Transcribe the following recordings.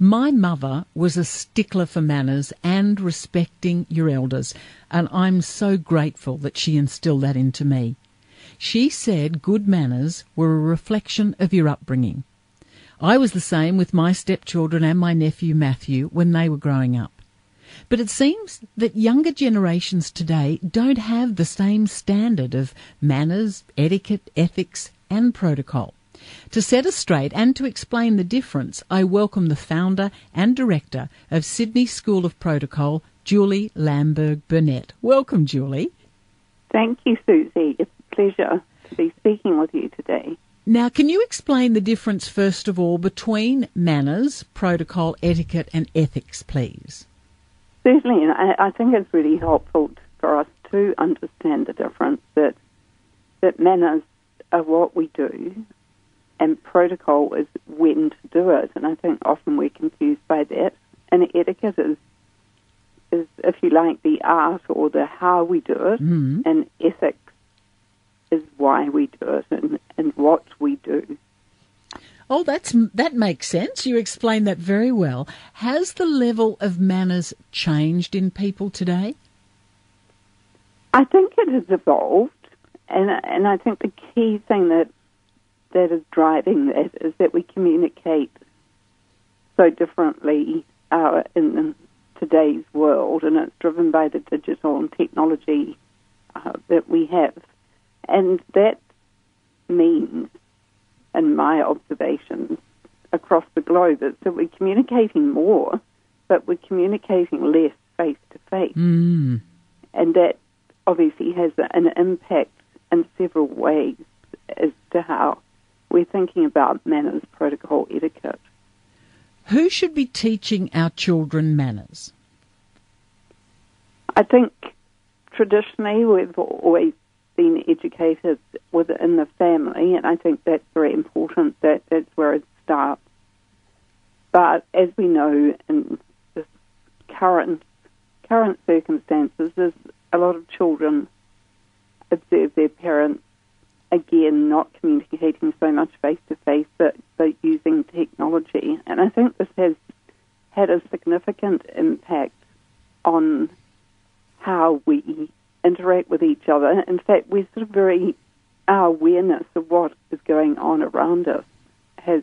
My mother was a stickler for manners and respecting your elders, and I'm so grateful that she instilled that into me. She said good manners were a reflection of your upbringing. I was the same with my stepchildren and my nephew Matthew when they were growing up. But it seems that younger generations today don't have the same standard of manners, etiquette, ethics and protocol. To set us straight and to explain the difference, I welcome the founder and director of Sydney School of Protocol, Julie Lamberg-Burnet. Welcome, Julie. Thank you, Susie. It's a pleasure to be speaking with you today. Now, can you explain the difference, first of all, between manners, protocol, etiquette and ethics, please? Certainly, and I think it's really helpful for us to understand the difference that manners are what we do and protocol is when to do it. And I think often we're confused by that. And etiquette is if you like, the art or the how we do it, and ethics is why we do it and what we do. Oh, that makes sense. You explained that very well. Has the level of manners changed in people today? I think it has evolved, and I think the key thing that is driving that is that we communicate so differently in today's world, and it's driven by the digital and technology that we have. And that means, in my observations across the globe, is that we're communicating more, but we're communicating less face-to-face. And that obviously has an impact in several ways as to how we're thinking about manners, protocol, etiquette. Who should be teaching our children manners? I think traditionally we've always been educated within the family, and I think that's very important. That's where it starts. But as we know in the current circumstances, there's a lot of children observe their parents, again, not communicating so much face-to-face, but using technology. And I think this has had a significant impact on how we interact with each other. In fact, we're sort of our awareness of what is going on around us has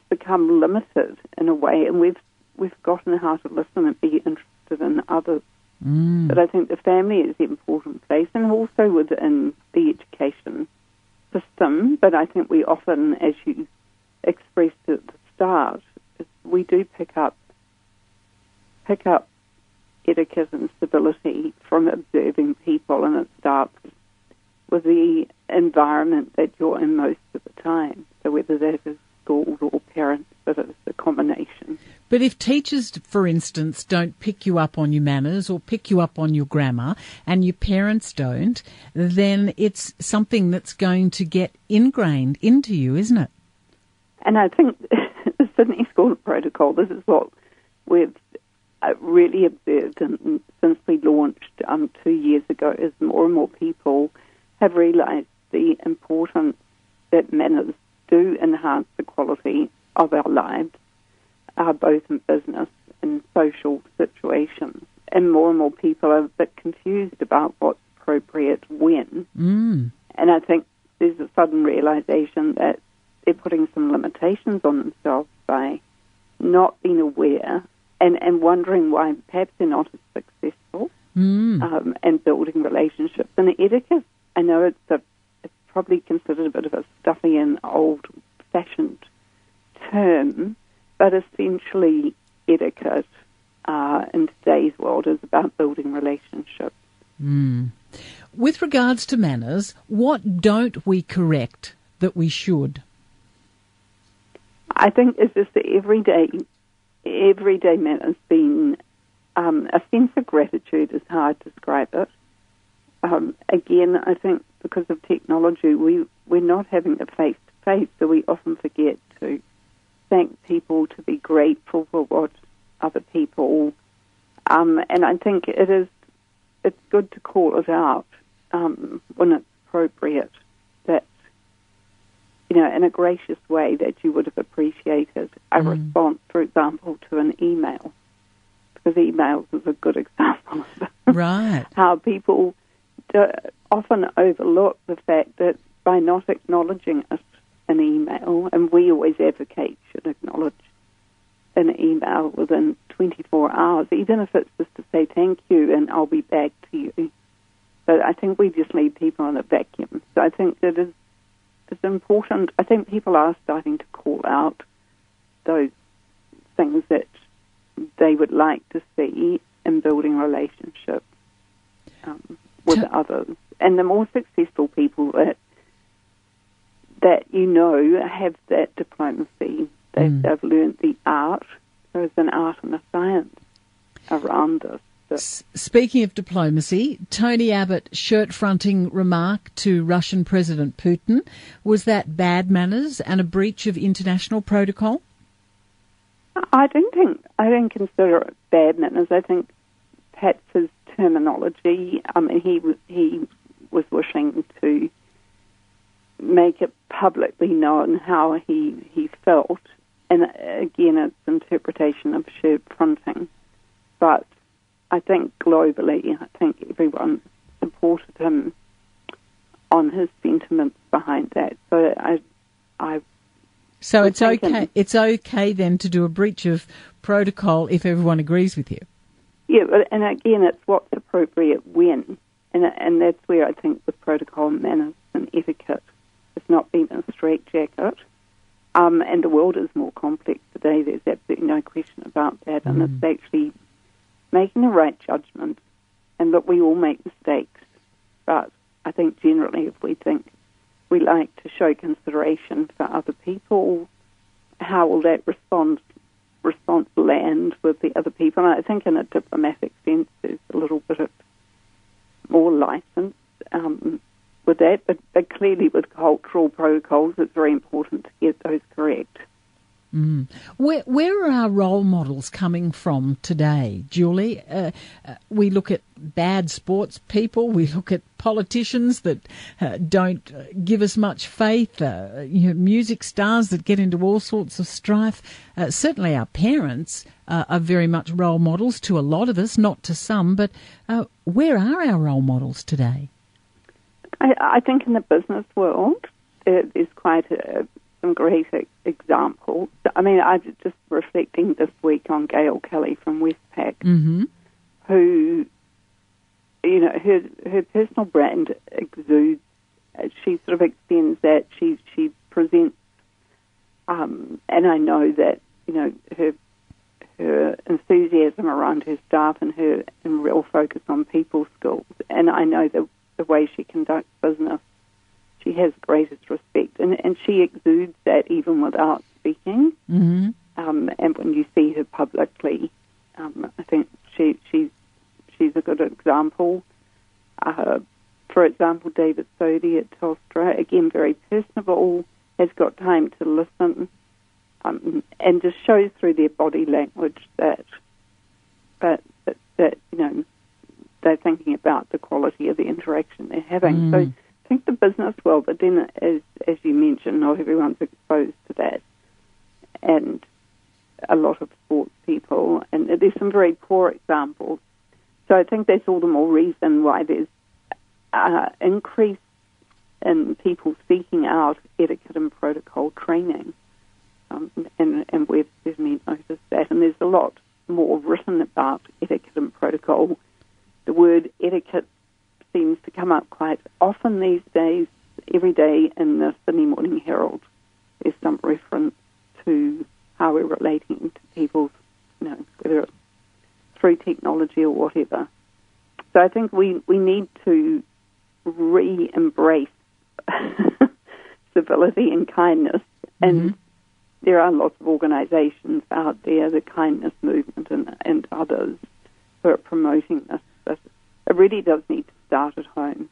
become limited in a way, and we've forgotten how to listen and be interested in others. But I think the family is the important place, and also within the education system. But I think we often, as you expressed at the start, we do pick up etiquette and civility from observing people, and it starts with the environment that you're in most of the time. So whether that is school or parents, but it's a combination. But if teachers, for instance, don't pick you up on your manners or pick you up on your grammar, and your parents don't, then it's something that's going to get ingrained into you, isn't it? And I think the Sydney School of Protocol, this is what we've really observed since we launched 2 years ago, is more and more people have realised the importance that manners do enhance the quality of our lives, both in business and social situations. And more people are a bit confused about what's appropriate when. And I think there's a sudden realisation that they're putting some limitations on themselves by not being aware and wondering why perhaps they're not as successful and building relationships. And etiquette, I know it's probably considered a bit of a stuffy and old-fashioned term, but essentially etiquette in today's world is about building relationships. With regards to manners, what don't we correct that we should? I think it's just the everyday manners being a sense of gratitude is how I describe it. Again, I think because of technology, we're not having a face-to-face, so we often forget to thank people, to be grateful for what other people, and I think it's good to call it out when it's appropriate, that, in a gracious way that you would have appreciated a response, for example, to an email, because emails is a good example of right. how people often overlook the fact that by not acknowledging it in email, and we always advocate should acknowledge an email within 24 hours, even if it's just to say thank you and I'll be back to you. But I think we just leave people in a vacuum. So I think that it's important. I think people are starting to call out those things that they would like to see in building relationships with others. And the more successful people that have that diplomacy, they've learned the art. There's an art and a science around this. Speaking of diplomacy, Tony Abbott's shirt-fronting remark to Russian President Putin, was that bad manners and a breach of international protocol? I don't consider it bad manners. I think perhaps his terminology, he was wishing to make it publicly known how he felt. And again, it's interpretation of shirt-fronting. But I think globally, everyone supported him on his sentiments behind that. So it's okay. It's okay then to do a breach of protocol if everyone agrees with you. Yeah, and again, it's what's appropriate when, and that's where I think with protocol and manners and etiquette, it's not being a straitjacket. And the world is more complex today. There's absolutely no question about that, and it's actually making the right judgment, and that we all make mistakes. But I think generally if we think we like to show consideration for other people, how will that response land with the other people? And I think in a diplomatic sense there's a little bit of more license with that, but clearly with cultural protocols it's very important to get those correct. Where are our role models coming from today, Julie? We look at bad sports people. We look at politicians that don't give us much faith. Music stars that get into all sorts of strife. Certainly, our parents are very much role models to a lot of us, not to some. But where are our role models today? I think in the business world, there's quite some great examples. I mean, I was just reflecting this week on Gail Kelly from Westpac, who, her personal brand exudes. She sort of extends that. She presents, and I know that her enthusiasm around her staff and her real focus on people skills, and I know the way she conducts business. She has greatest respect, and she exudes that even without speaking. And when you see her publicly, I think she's a good example. For example, David Sodhi at Telstra, again very personable, has got time to listen, and just shows through their body language that they're thinking about the quality of the interaction they're having. So I think the business world, but then as you mentioned, not everyone's exposed to that, and a lot of sports people, and there's some very poor examples. So I think that's all the more reason why there's increase in people seeking out etiquette and protocol training, and we've certainly noticed that, and there's a lot more written about etiquette and protocol. The word etiquette seems to come up quite often these days. Every day in the Sydney Morning Herald, there's some reference to how we're relating to people, whether it's through technology or whatever. So I think we need to re-embrace civility and kindness. And there are lots of organisations out there, the kindness movement and others, who are promoting this. But it really does need to start at home.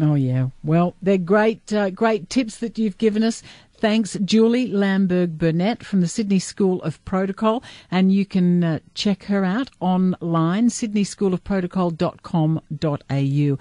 Oh, yeah. Well, they're great tips that you've given us. Thanks, Julie Lamberg-Burnet from the Sydney School of Protocol. And you can check her out online, sydneyschoolofprotocol.com.au.